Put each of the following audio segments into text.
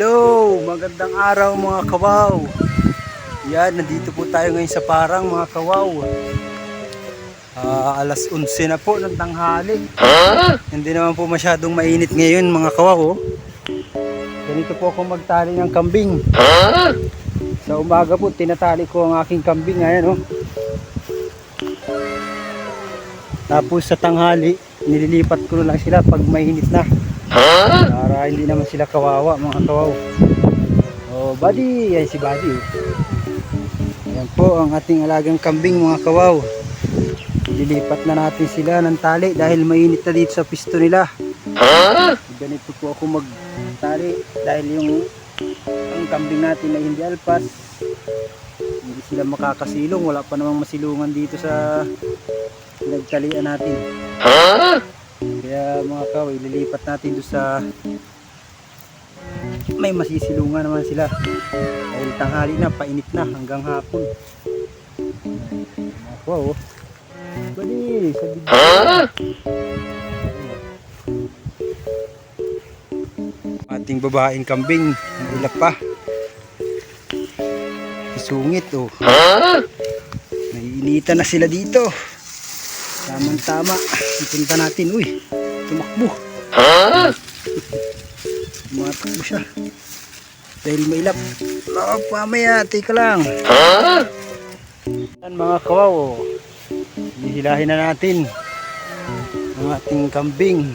Hello, magandang araw mga kawaw. Yan, nandito po tayo ngayon sa Parang mga kawaw. Alas 11 na po ng tanghali. Hindi naman po masyadong mainit ngayon mga kawaw. Ganito po ako magtali ng kambing. Sa umaga po tinatali ko ang aking kambing. Ayan, oh. Tapos sa tanghali nililipat ko na lang sila pag mainit na. Para hindi naman sila kawawa mga kawaw. Oh, buddy, yan si buddy. Yan po ang ating alagang kambing mga kawaw. Lilipat na natin sila ng tali dahil mainit na dito sa pisto nila. Ganito po ako magtali dahil ang kambing natin ay hindi alpas. Hindi sila makakasilong, wala pa namang masilungan dito sa nagtalian natin. Kaya mga kawaw, ililipat natin doon sa may masisilungan naman sila dahil tanghali na, painit na hanggang hapon. Mga kawaw, bali sa ating babaeng kambing, ang ulap pa, isungit, oh. Naiinitan na sila dito. Tamang tama, ipunta natin. Uy, tumakbo. Tumakbo siya dahil mailap. Pamaya, teka lang. Yan mga kawaw, hihilahin na natin ang ating kambing.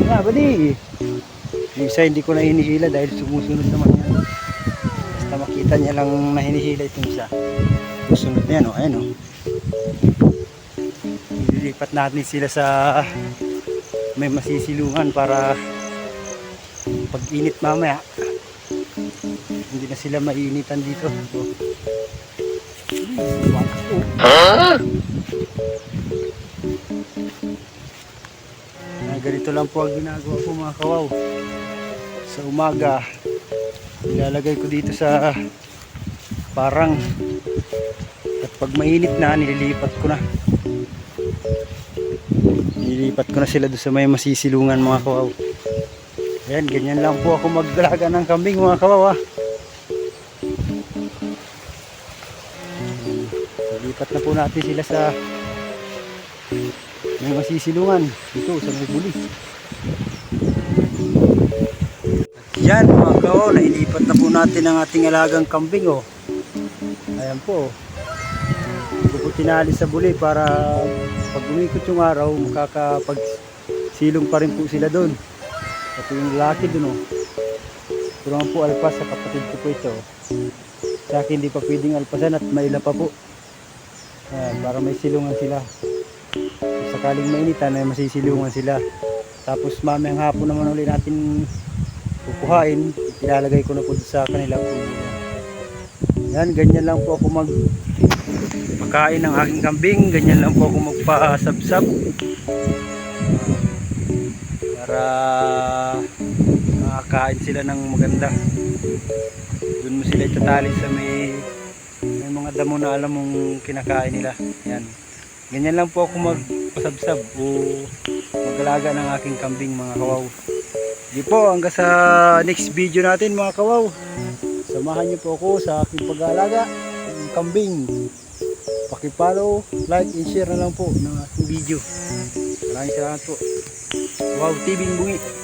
Nga, bali. Yung isa hindi ko na hinihila dahil sumusunod naman yan. Basta makita niya lang na hinihila itong isa. Susunod na yan, oh. Ayan, oh. Lilipat natin sila sa may masisilungan para pag init mamaya hindi na sila mainitan dito. Ganito lang po ang ginagawa ko mga kawaw. Sa umaga ilalagay ko dito sa parang, at pag mainit na nililipat ko na. Nilipat ko na sila doon sa may masisilungan mga kawaw. Ayan, ganyan lang po ako magdalaga ng kambing mga kawaw. Nilipat na po natin sila sa may masisilungan dito sa may buli. Yan mga kawaw, nailipat na po natin ang ating alagang kambing, oh. Ayan po, hindi ko tinali sa buli para pag umikot yung araw makakapagsilong pa rin po sila doon. Ito yung lalaki doon, oh. Ito naman po alpas sa kapatid ko po ito. Sa akin hindi pa pwedeng alpasan at maila pa po. Ayan, para may silungan sila. Kung sakaling mainitan ay masisilungan sila. Tapos mamayang hapon naman ulit natin kukuhain. Ilalagay ko na po sa kanila po. Yan, ganyan lang po ako magpakain ng aking kambing. Ganyan lang po ako magpasabsab para makakain sila ng maganda. Doon mo sila itatali sa may mga damo na alam mong kinakain nila. Yan, ganyan lang po ako magpasabsab o mag-alaga ng aking kambing mga kawaw. Di po, hanggang sa next video natin mga kawaw. Samahan niyo po ako sa aking pag-aalaga ng kambing. Paki-follow, like, and share na lang po ng aking video. Maraming salamat po. Wow TV Bungi.